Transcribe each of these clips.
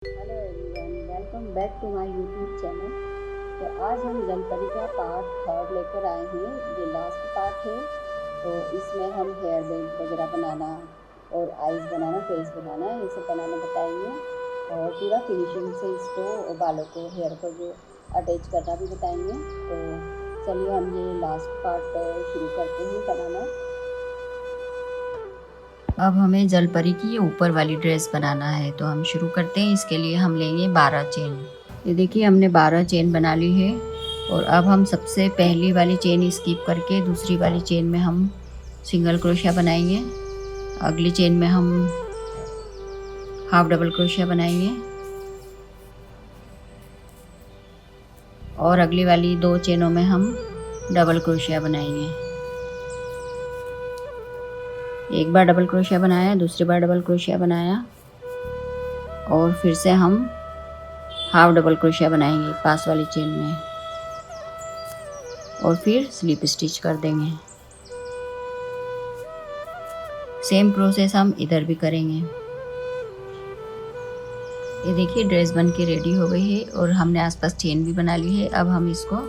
Hello everyone, welcome back to my YouTube channel. तो आज हम जलपरी का पार्ट 3 लेकर आए हैं। ये लास्ट पार्ट है। तो इसमें हम हेयर बैंड वगैरह बनाना और आईज बनाना, फेस बनाना, ये सब बनाना बताएंगे और पूरा फिनिशिंग से इसको बालों को, हेयर को जो अटैच करना भी बताएंगे। तो चलिए हम ये लास्ट पार्ट शुरू करते हैं बनाना। अब हमें जलपरी की ये ऊपर वाली ड्रेस बनाना है, तो हम शुरू करते हैं। इसके लिए हम लेंगे 12 चेन। ये देखिए हमने 12 चेन बना ली है। और अब हम सबसे पहली वाली चेन स्किप करके दूसरी वाली चेन में हम सिंगल क्रोशिया बनाएंगे। अगली चेन में हम हाफ डबल क्रोशिया बनाएंगे और अगली वाली 2 चेनों में हम डबल क्रोशिया बनाएंगे। एक बार डबल क्रोशिया बनाया, दूसरी बार डबल क्रोशिया बनाया और फिर से हम हाफ डबल क्रोशिया बनाएंगे पास वाली चेन में और फिर स्लिप स्टिच कर देंगे। सेम प्रोसेस हम इधर भी करेंगे। ये देखिए ड्रेस बन के रेडी हो गई है और हमने आसपास चेन भी बना ली है। अब हम इसको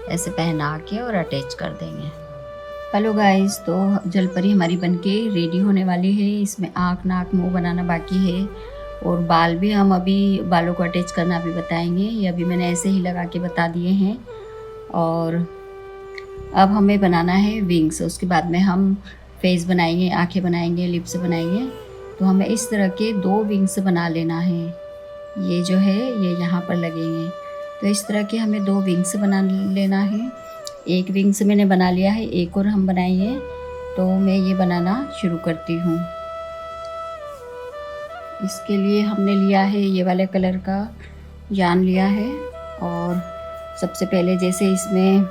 ऐसे पहना के और अटैच कर देंगे। हेलो गाइस, तो जलपरी हमारी बनके रेडी होने वाली है। इसमें आँख, नाक, मुंह बनाना बाकी है और बाल भी हम अभी बालों को अटैच करना भी बताएंगे। ये अभी मैंने ऐसे ही लगा के बता दिए हैं। और अब हमें बनाना है विंग्स। उसके बाद में हम फेस बनाएंगे, आँखें बनाएंगे, लिप्स बनाएंगे। तो हमें इस तरह के 2 विंग्स बना लेना है। ये जो है ये यहाँ पर लगेंगे। तो इस तरह के हमें 2 विंग्स बना लेना है। एक विंग्स मैंने बना लिया है, एक और हम बनाएंगे। तो मैं ये बनाना शुरू करती हूँ। इसके लिए हमने लिया है ये वाले कलर का यार्न लिया है। और सबसे पहले जैसे इसमें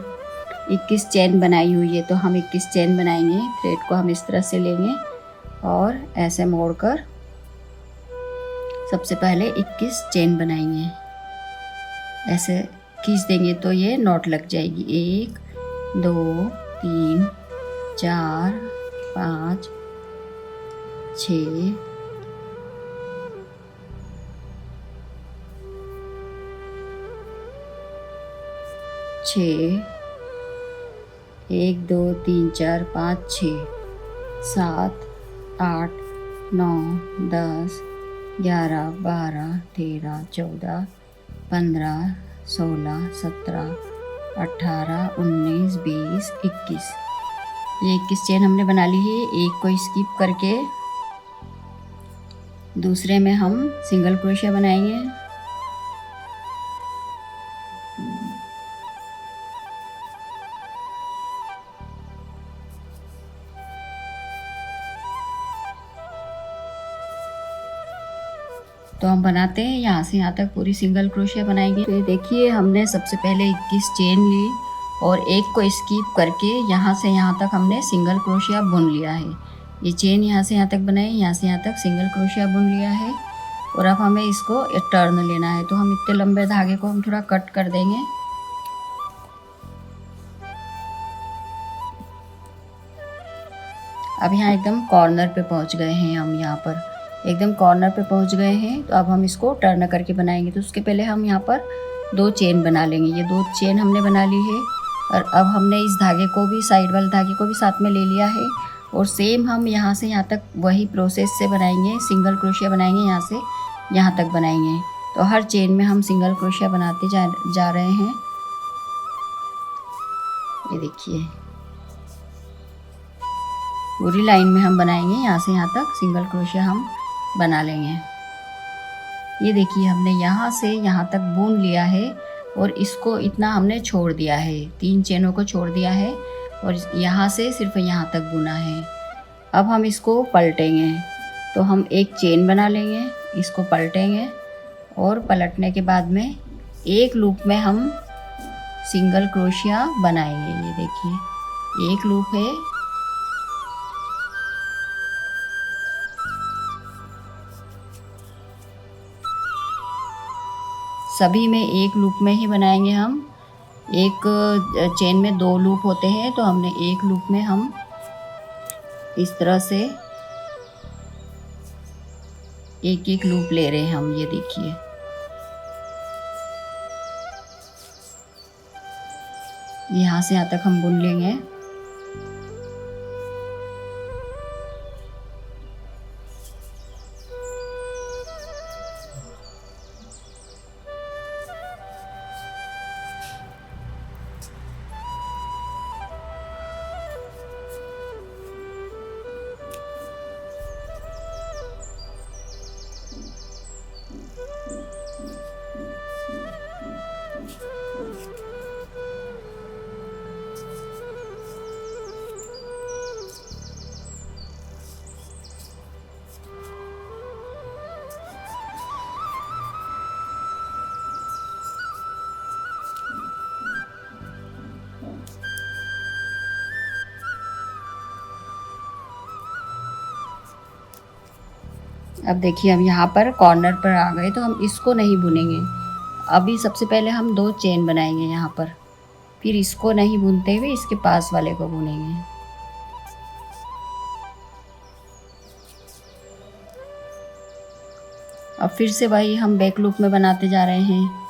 21 चेन बनाई हुई है, तो हम 21 चेन बनाएंगे। थ्रेड को हम इस तरह से लेंगे और ऐसे मोड़कर सबसे पहले 21 चेन बनाएंगे। ऐसे खींच देंगे तो ये नॉट लग जाएगी। 1 2 3 4 5 6 6 1 2 3 4 5 6 7 8 9 10 11 12 13 14 15 16 17 18 19 20 21। ये 21 चेन हमने बना ली है। एक को स्किप करके दूसरे में हम सिंगल क्रोशिया बनाएंगे। तो हम बनाते हैं यहाँ से यहाँ तक पूरी सिंगल क्रोशिया बनाएंगे। तो ये देखिए हमने सबसे पहले 21 चेन ली और एक को स्किप करके यहाँ से यहाँ तक हमने सिंगल क्रोशिया बुन लिया है। ये चेन यहाँ से यहाँ तक बनाई, यहाँ से यहाँ तक सिंगल क्रोशिया बुन लिया है। और अब हमें इसको टर्न लेना है। तो हम इतने लंबे धागे को हम थोड़ा कट कर देंगे। अब यहाँ एकदम कॉर्नर पे पहुँच गए हैं। हम यहाँ पर एकदम कॉर्नर पे पहुँच गए हैं। तो अब हम इसको टर्न करके बनाएंगे। तो उसके पहले हम यहाँ पर 2 चेन बना लेंगे। ये 2 चेन हमने बना ली है और अब हमने इस धागे को भी, साइड वाले धागे को भी साथ में ले लिया है। और सेम हम यहाँ से यहाँ तक वही प्रोसेस से बनाएंगे। सिंगल क्रोशिया बनाएंगे, यहाँ से यहाँ तक बनाएंगे। तो हर चेन में हम सिंगल क्रोशिया बनाते जा रहे हैं। ये देखिए पूरी लाइन में हम बनाएंगे। यहाँ से यहाँ तक सिंगल क्रोशिया हम बना लेंगे। ये देखिए हमने यहाँ से यहाँ तक बुन लिया है और इसको इतना हमने छोड़ दिया है। 3 चेनों को छोड़ दिया है और यहाँ से सिर्फ यहाँ तक बुना है। अब हम इसको पलटेंगे। तो हम एक चेन बना लेंगे, इसको पलटेंगे और पलटने के बाद में एक लूप में हम सिंगल क्रोशिया बनाएंगे। ये देखिए एक लूप है, सभी में एक लूप में ही बनाएंगे हम। एक चेन में 2 लूप होते हैं, तो हमने एक लूप में हम इस तरह से एक एक लूप ले रहे हैं हम, ये देखिए। यहाँ से यहाँ तक हम बुन लेंगे। अब देखिए, हम यहाँ पर कॉर्नर पर आ गए, तो हम इसको नहीं बुनेंगे। अभी सबसे पहले हम 2 चेन बनाएंगे यहाँ पर, फिर इसको नहीं बुनते हुए इसके पास वाले को बुनेंगे। अब फिर से वही हम बैक लूप में बनाते जा रहे हैं।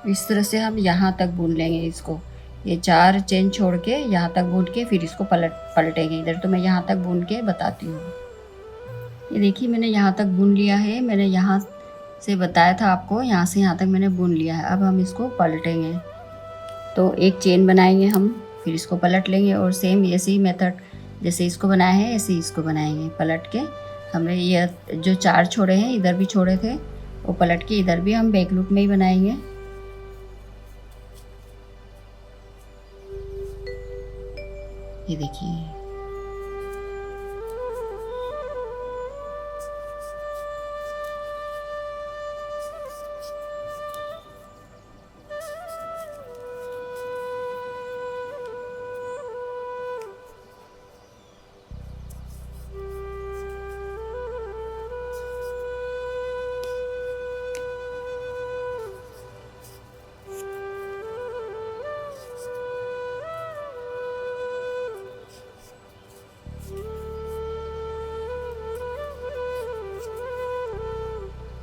इस तरह से हम यहाँ तक बुन लेंगे इसको। ये 4 चेन छोड़ के यहाँ तक बुन के फिर इसको पलटेंगे इधर। तो मैं यहाँ तक बुन के बताती हूँ। ये देखिए, मैंने यहाँ तक बुन लिया है। मैंने यहाँ से बताया था आपको, यहाँ से यहाँ तक मैंने बुन लिया है। अब हम इसको पलटेंगे। तो एक चेन बनाएंगे हम, फिर इसको पलट लेंगे और सेम ऐसे ही मेथड जैसे इसको बनाया है ऐसे ही इसको बनाएंगे। पलट के हमने ये जो 4 छोड़े हैं, इधर भी छोड़े थे, वो पलट के इधर भी हम बैक लूप में ही बनाएंगे। ये देखिए,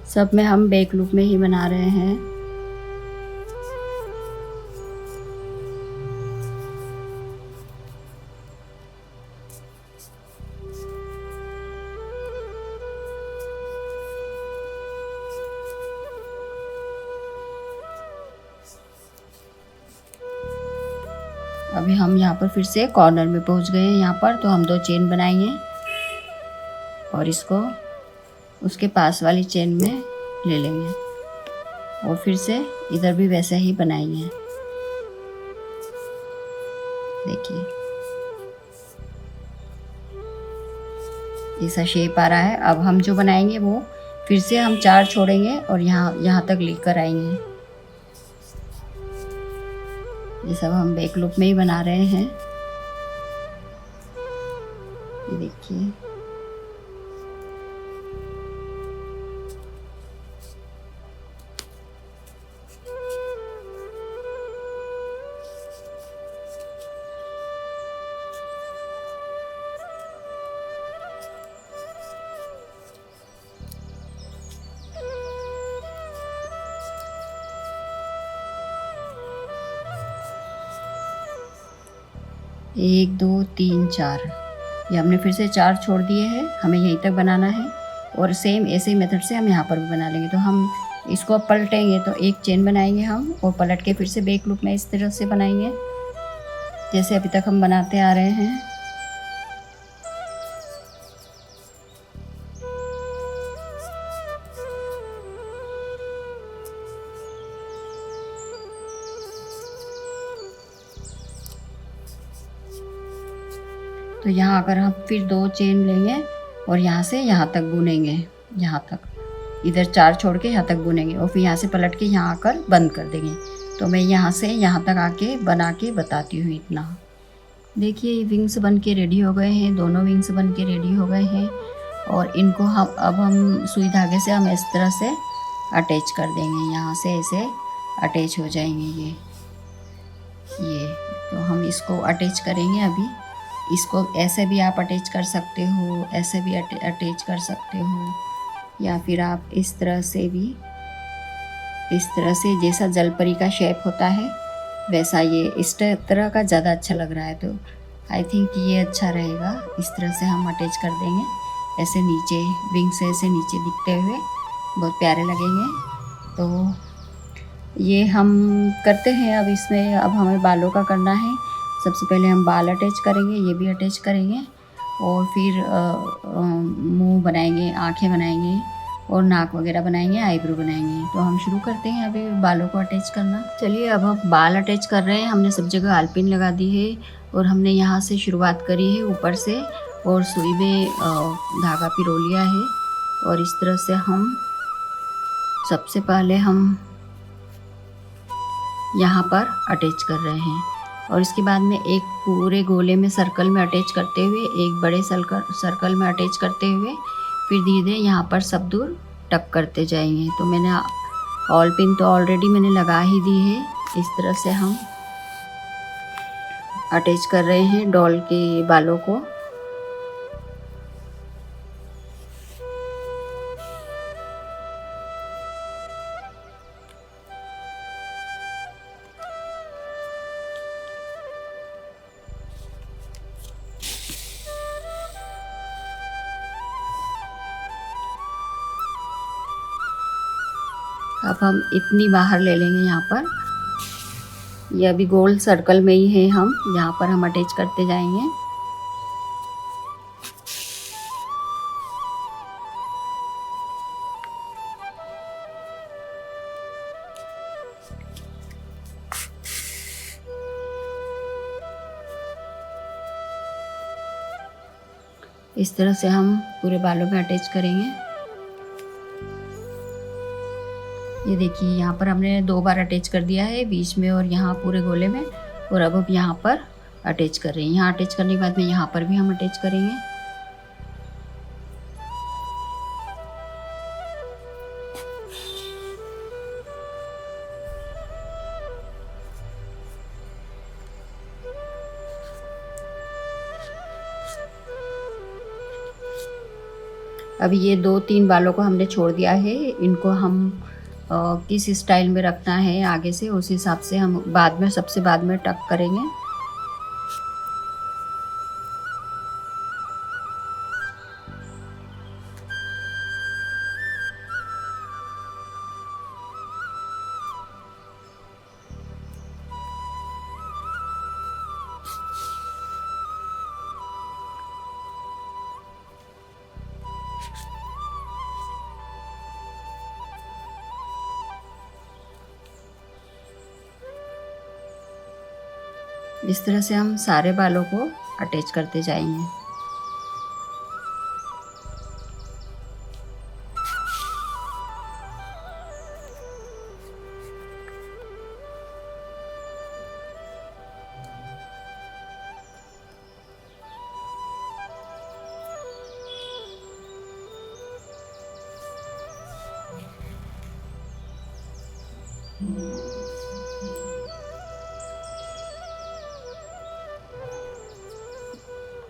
सब में हम बैक लूप में ही बना रहे हैं। अभी हम यहाँ पर फिर से कॉर्नर में पहुँच गए हैं। यहाँ पर तो हम 2 चेन बनाएंगे और इसको उसके पास वाली चेन में ले लेंगे और फिर से इधर भी वैसे ही बनाएंगे। देखिए, ऐसा शेप आ रहा है। अब हम जो बनाएंगे वो फिर से हम 4 छोड़ेंगे और यहाँ तक लेकर आएंगे। ये सब हम बैक लूप में ही बना रहे हैं। ये देखिए, एक 2 3 4, ये हमने फिर से 4 छोड़ दिए हैं। हमें यहीं तक बनाना है और सेम ऐसे मेथड से हम यहाँ पर भी बना लेंगे। तो हम इसको अब पलटेंगे, तो एक चेन बनाएंगे हम और पलट के फिर से बैक लूप में इस तरह से बनाएंगे जैसे अभी तक हम बनाते आ रहे हैं। तो यहाँ अगर हम फिर 2 चेन लेंगे और यहाँ से यहाँ तक बुनेंगे, यहाँ तक इधर 4 छोड़ के यहाँ तक बुनेंगे और फिर यहाँ से पलट के यहाँ आकर बंद कर देंगे। तो मैं यहाँ से यहाँ तक आके बना के बताती हूँ इतना। देखिए ये विंग्स बन के रेडी हो गए हैं, दोनों विंग्स बन के रेडी हो गए हैं। और इनको हम सुई धागे से हम इस तरह से अटैच कर देंगे, यहाँ से ऐसे अटैच हो जाएंगे ये। तो हम इसको अटैच करेंगे अभी। इसको ऐसे भी आप अटैच कर सकते हो, ऐसे भी अटैच कर सकते हो, या फिर आप इस तरह से भी, इस तरह से जैसा जलपरी का शेप होता है वैसा ये इस तरह का ज़्यादा अच्छा लग रहा है। तो आई थिंक ये अच्छा रहेगा। इस तरह से हम अटैच कर देंगे, ऐसे नीचे विंग से ऐसे नीचे दिखते हुए बहुत प्यारे लगेंगे। तो ये हम करते हैं। अब इसमें अब हमें बालों का करना है। सबसे पहले हम बाल अटैच करेंगे, ये भी अटैच करेंगे, और फिर मुंह बनाएंगे, आँखें बनाएंगे, और नाक वगैरह बनाएंगे, आईब्रो बनाएंगे। तो हम शुरू करते हैं अभी बालों को अटैच करना। चलिए अब हम बाल अटैच कर रहे हैं। हमने सब जगह आलपिन लगा दी है, और हमने यहाँ से शुरुआत करी है ऊपर से, और सुई में धागा पिरो लिया है। और इस तरह से हम सबसे पहले हम यहाँ पर अटैच कर रहे हैं, और इसके बाद में एक पूरे गोले में सर्कल में अटैच करते हुए, एक बड़े सर्कल में अटैच करते हुए, फिर धीरे धीरे यहाँ पर सब दूर टक करते जाएंगे। तो मैंने ऑल पिन तो ऑलरेडी मैंने लगा ही दी है। इस तरह से हम अटैच कर रहे हैं डॉल के बालों को। अब हम इतनी बाहर ले लेंगे यहाँ पर, ये अभी गोल सर्कल में ही है, हम यहाँ पर हम अटैच करते जाएंगे। इस तरह से हम पूरे बालों में अटैच करेंगे। ये देखिए यहाँ पर हमने 2 बार अटैच कर दिया है, बीच में और यहाँ पूरे गोले में। और अब यहाँ पर अटैच कर रहे हैं। यहाँ अटैच करने के बाद में यहाँ पर भी हम अटैच करेंगे। अब ये 2-3 बालों को हमने छोड़ दिया है। इनको हम किस स्टाइल में रखना है आगे से, उस हिसाब से हम बाद में, सबसे बाद में टक करेंगे। इस तरह से हम सारे बालों को अटैच करते जाएंगे।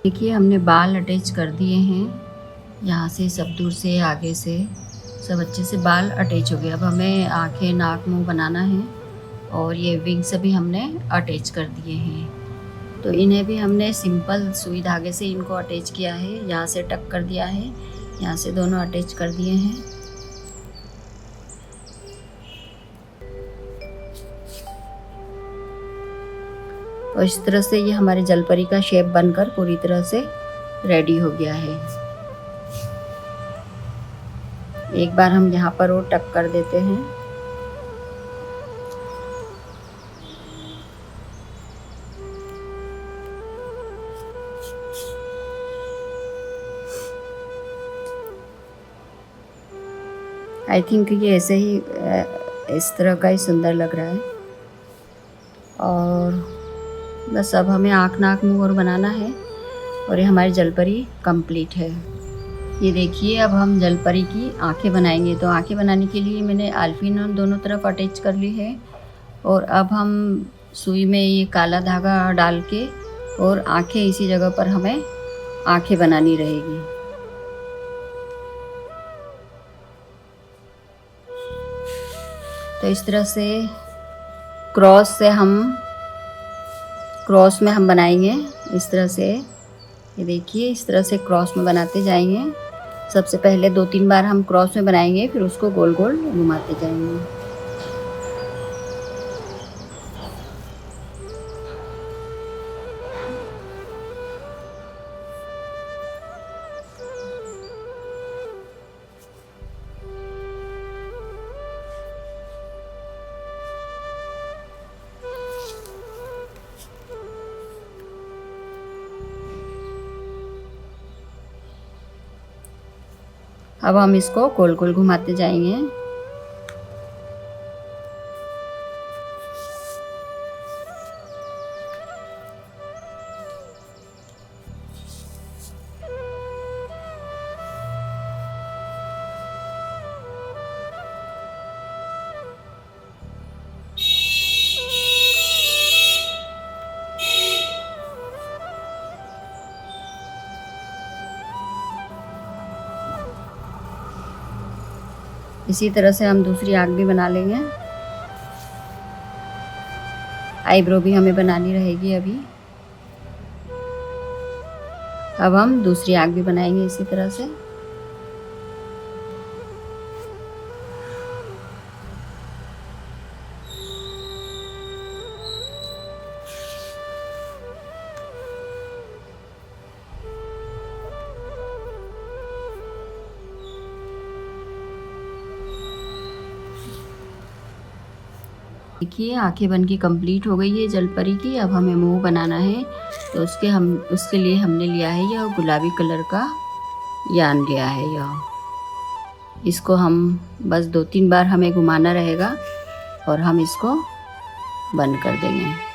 देखिए हमने बाल अटैच कर दिए हैं, यहाँ से सब दूर से, आगे से सब अच्छे से बाल अटैच हो गए। अब हमें आंखें, नाक, मुंह बनाना है, और ये विंग्स भी हमने अटैच कर दिए हैं। तो इन्हें भी हमने सिंपल सुई धागे से इनको अटैच किया है, यहाँ से टक कर दिया है, यहाँ से दोनों अटैच कर दिए हैं। और इस तरह से ये हमारे जलपरी का शेप बनकर पूरी तरह से रेडी हो गया है। एक बार हम यहाँ पर और टक कर देते हैं। आई थिंक ये ऐसे ही इस तरह का ही सुंदर लग रहा है। और बस अब हमें आँख, नाक, मुँह और बनाना है और ये हमारी जलपरी कंप्लीट है। ये देखिए अब हम जलपरी की आँखें बनाएंगे। तो आँखें बनाने के लिए मैंने आल्फिन दोनों तरफ अटैच कर ली है और अब हम सुई में ये काला धागा डाल के और आँखें इसी जगह पर हमें आँखें बनानी रहेगी। तो इस तरह से क्रॉस में हम बनाएंगे इस तरह से। ये देखिए इस तरह से क्रॉस में बनाते जाएंगे। सबसे पहले 2-3 बार हम क्रॉस में बनाएंगे, फिर उसको गोल गोल घुमाते जाएंगे। अब हम इसको गोल गोल घुमाते जाएंगे। इसी तरह से हम दूसरी आँख भी बना लेंगे। आईब्रो भी हमें बनानी रहेगी अभी। अब हम दूसरी आँख भी बनाएंगे इसी तरह से। देखिए आंखें बन के कंप्लीट हो गई है जलपरी की। अब हमें मुंह बनाना है, तो उसके लिए हमने लिया है यह गुलाबी कलर का यान लिया है यह। इसको हम बस 2-3 बार हमें घुमाना रहेगा और हम इसको बंद कर देंगे।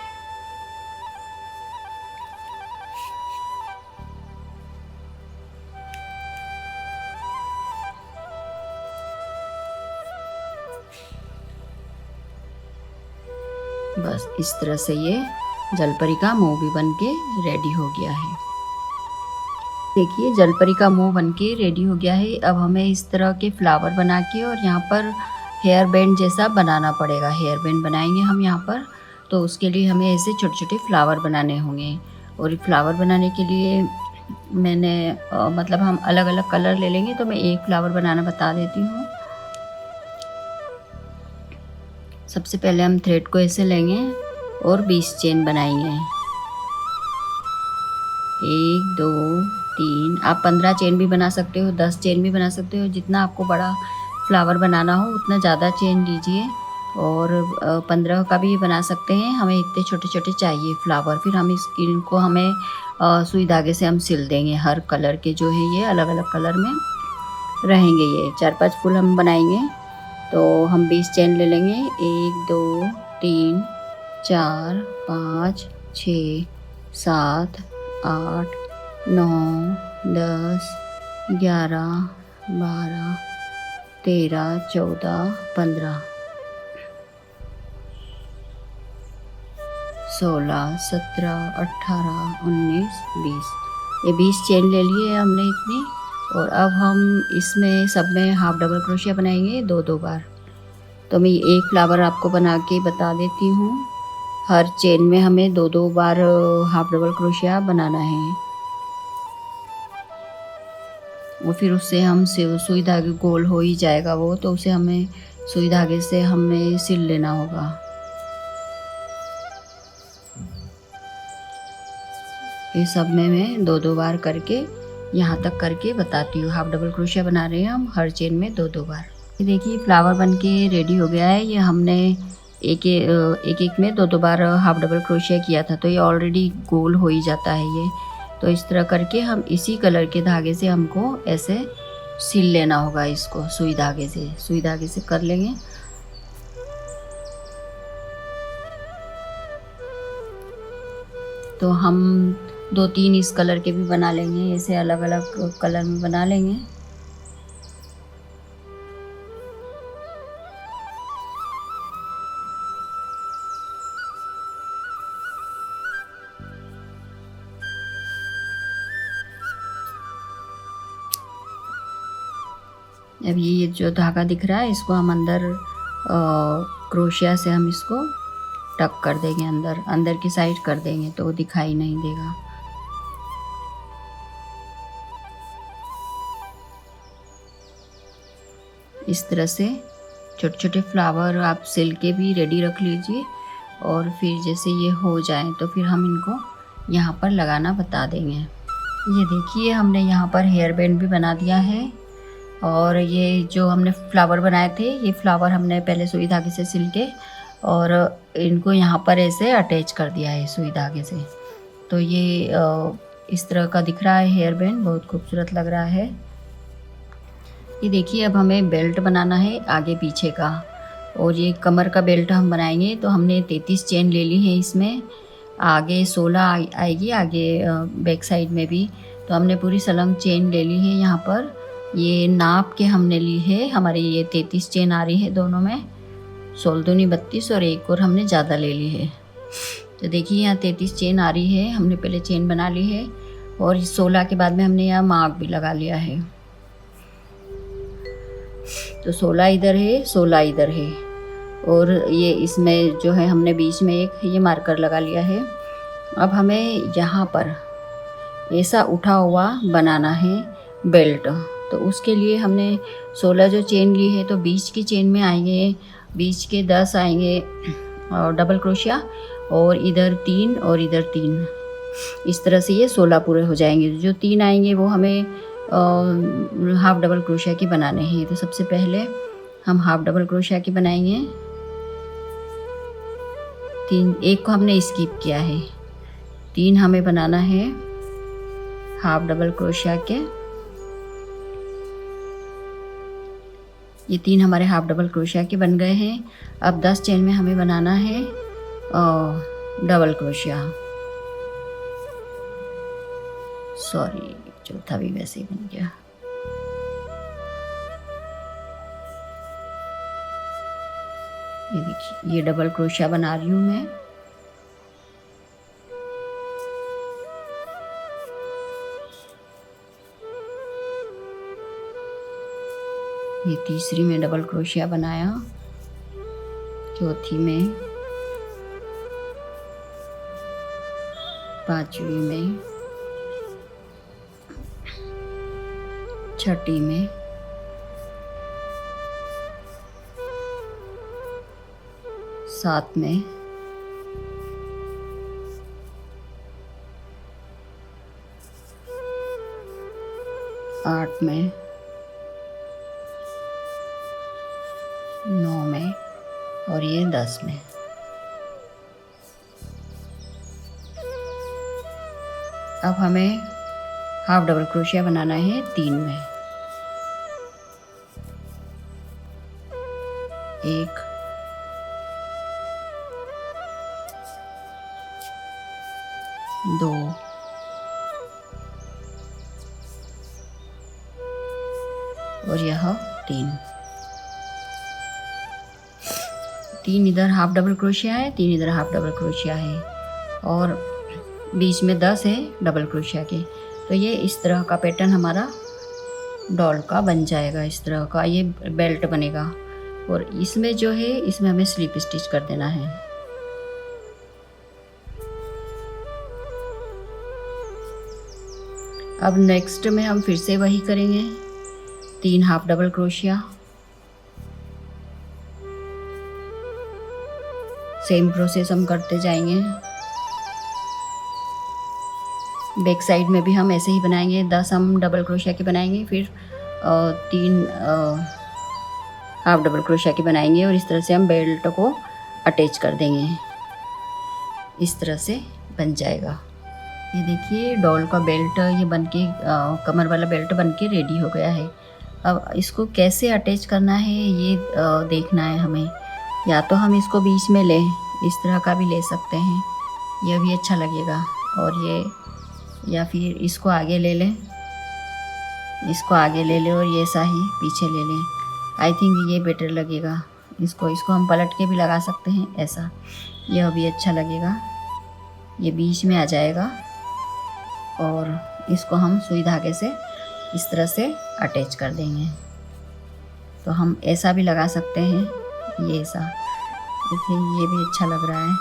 बस इस तरह से ये जलपरी का मुंह भी बन के रेडी हो गया है। देखिए जलपरी का मुंह बन के रेडी हो गया है। अब हमें इस तरह के फ्लावर बना के और यहाँ पर हेयर बैंड जैसा बनाना पड़ेगा। हेयर बैंड बनाएंगे हम यहाँ पर, तो उसके लिए हमें ऐसे छोटे छोटे फ्लावर बनाने होंगे। और ये फ्लावर बनाने के लिए मैंने मतलब हम अलग अलग कलर ले लेंगे। तो मैं एक फ्लावर बनाना बता देती हूँ। सबसे पहले हम थ्रेड को ऐसे लेंगे और 20 चेन बनाएंगे। 1 2 3, आप 15 चेन भी बना सकते हो, 10 चेन भी बना सकते हो। जितना आपको बड़ा फ्लावर बनाना हो उतना ज़्यादा चेन लीजिए। और 15 का भी बना सकते हैं। हमें इतने छोटे छोटे चाहिए फ्लावर। फिर हम इनको हमें सुई धागे से हम सिल देंगे। हर कलर के जो है ये अलग अलग कलर में रहेंगे। ये 4-5 फूल हम बनाएंगे। तो हम 20 चेन ले लेंगे। 1 2 3 4 5 6 7 8 9 10 11 12 13 14 15 16 17 18 19 20। ये 20 चेन ले लिए हमने इतनी। और अब हम इसमें सब में हाफ डबल क्रोशिया बनाएंगे 2-2 बार। तो मैं एक फ्लावर आपको बना के बता देती हूँ। हर चेन में हमें 2-2 बार हाफ डबल क्रोशिया बनाना है। और फिर उससे हम सुई धागे गोल हो ही जाएगा वो, तो उसे हमें सुई धागे से हमें सिल लेना होगा। ये सब में मैं 2-2 बार करके यहाँ तक करके बताती हूँ। हाफ डबल क्रोशिया बना रहे हैं हम हर चेन में 2-2 बार। ये देखिए फ्लावर बन के रेडी हो गया है। ये हमने एक में 2-2 बार हाफ डबल क्रोशिया किया था, तो ये ऑलरेडी गोल हो ही जाता है ये। तो इस तरह करके हम इसी कलर के धागे से हमको ऐसे सिल लेना होगा। इसको सुई धागे से कर लेंगे। तो हम 2-3 इस कलर के भी बना लेंगे, ऐसे अलग अलग कलर में बना लेंगे। अब ये जो धागा दिख रहा है इसको हम अंदर क्रोशिया से हम इसको टक कर देंगे, अंदर की साइड कर देंगे तो वो दिखाई नहीं देगा। इस तरह से छोटे छोटे फ्लावर आप सिल के भी रेडी रख लीजिए, और फिर जैसे ये हो जाए तो फिर हम इनको यहाँ पर लगाना बता देंगे। ये देखिए हमने यहाँ पर हेयर बैंड भी बना दिया है, और ये जो हमने फ्लावर बनाए थे ये फ्लावर हमने पहले सुई धागे से सिल के और इनको यहाँ पर ऐसे अटैच कर दिया है सुई धागे से। तो ये इस तरह का दिख रहा है हेयर बैंड, बहुत खूबसूरत लग रहा है। ये देखिए अब हमें बेल्ट बनाना है आगे पीछे का, और ये कमर का बेल्ट हम बनाएंगे। तो हमने 33 चेन ले ली है, इसमें आगे 16 आएगी, आगे बैक साइड में भी। तो हमने पूरी सलंग चेन ले ली है। यहाँ पर ये नाप के हमने ली है, हमारी ये 33 चेन आ रही है दोनों में, 16 दूनी 32 और एक और हमने ज़्यादा ले ली है। तो देखिए यहाँ 33 चेन आ रही है, हमने पहले चेन बना ली है, और 16 के बाद में हमने यहाँ मार्क भी लगा लिया है। तो 16 इधर है, 16 इधर है, और ये इसमें जो है हमने बीच में एक ये मार्कर लगा लिया है। अब हमें यहाँ पर ऐसा उठा हुआ बनाना है बेल्ट। तो उसके लिए हमने 16 जो चेन ली है, तो बीच की चेन में आएंगे, बीच के 10 आएंगे और डबल क्रोशिया, और इधर 3 और इधर 3, इस तरह से ये 16 पूरे हो जाएंगे। जो 3 आएंगे वो हमें हाफ डबल क्रोशिया की बनाने हैं। तो सबसे पहले हम हाफ डबल क्रोशिया की बनाएंगे। 3, एक को हमने स्किप किया है, 3 हमें बनाना है हाफ डबल क्रोशिया के। ये 3 हमारे हाफ डबल क्रोशिया के बन गए हैं। अब 10 चेन में हमें बनाना है डबल क्रोशिया, सॉरी चौथा भी वैसे ही बन गया। ये देखिए ये डबल क्रोशिया बना रही हूँ मैं। ये तीसरी में डबल क्रोशिया बनाया, चौथी में, पांचवी में, छठी में, सात में, आठ में, 9 में, और ये 10 में। अब हमें हाफ डबल क्रोशिया बनाना है 3 में। 1, 2, और यह 3 इधर हाफ डबल क्रोशिया है, 3 इधर हाफ डबल क्रोशिया है, और बीच में 10 है डबल क्रोशिया के। तो ये इस तरह का पैटर्न हमारा डॉल का बन जाएगा। इस तरह का ये बेल्ट बनेगा, और इसमें जो है इसमें हमें स्लिप स्टिच कर देना है। अब नेक्स्ट में हम फिर से वही करेंगे, 3 half double crochet, same process हम करते जाएंगे। बैक साइड में भी हम ऐसे ही बनाएंगे, 10 हम डबल क्रोशिया के बनाएंगे, फिर 3 हाफ डबल क्रोशिया के बनाएंगे, और इस तरह से हम बेल्ट को अटैच कर देंगे। इस तरह से बन जाएगा। ये देखिए डॉल का बेल्ट ये बनके कमर वाला बेल्ट बनके रेडी हो गया है। अब इसको कैसे अटैच करना है ये देखना है हमें। या तो हम इसको बीच में लें, इस तरह का भी ले सकते हैं, यह भी अच्छा लगेगा। और ये, या फिर इसको आगे ले लें, इसको आगे ले लें और ये ऐसा ही पीछे ले लें। आई थिंक ये बेटर लगेगा। इसको हम पलट के भी लगा सकते हैं ऐसा, ये अभी अच्छा लगेगा। ये बीच में आ जाएगा और इसको हम सुई धागे से इस तरह से अटैच कर देंगे। तो हम ऐसा भी लगा सकते हैं, ये ऐसा, देखिए ये भी अच्छा लग रहा है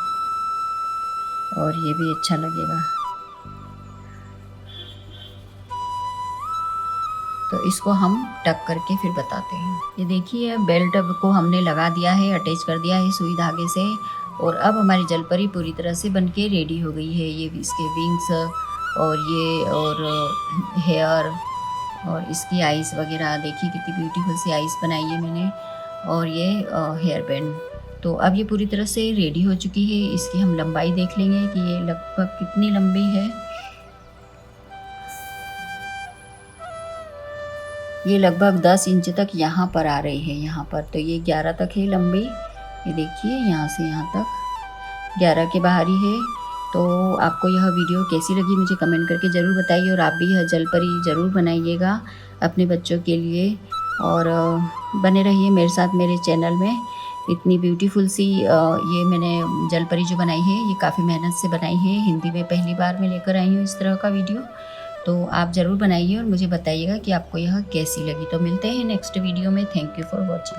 और ये भी अच्छा लगेगा। तो इसको हम टक करके फिर बताते हैं। ये देखिए बेल्ट को हमने लगा दिया है, अटैच कर दिया है सुई धागे से, और अब हमारी जलपरी पूरी तरह से बनके रेडी हो गई है। ये इसके विंग्स और ये और हेयर और इसकी आइज़ वगैरह देखिए कितनी ब्यूटीफुल सी आइज़ बनाई है मैंने, और ये हेयर बैंड। तो अब ये पूरी तरह से रेडी हो चुकी है। इसकी हम लंबाई देख लेंगे कि ये लगभग कितनी लंबी है। ये लगभग 10 इंच तक यहाँ पर आ रही है, यहाँ पर। तो ये 11 तक है लंबी, ये देखिए यहाँ से यहाँ तक 11 के बाहर ही है। तो आपको यह वीडियो कैसी लगी मुझे कमेंट करके ज़रूर बताइए, और आप भी यह जलपरी ज़रूर बनाइएगा अपने बच्चों के लिए। और बने रहिए मेरे साथ मेरे चैनल में। इतनी ब्यूटीफुल सी ये मैंने जलपरी जो बनाई है, ये काफ़ी मेहनत से बनाई है। हिंदी में पहली बार मैं लेकर आई हूँ इस तरह का वीडियो। तो आप ज़रूर बनाइए और मुझे बताइएगा कि आपको यह कैसी लगी। तो मिलते हैं नेक्स्ट वीडियो में। Thank you for watching.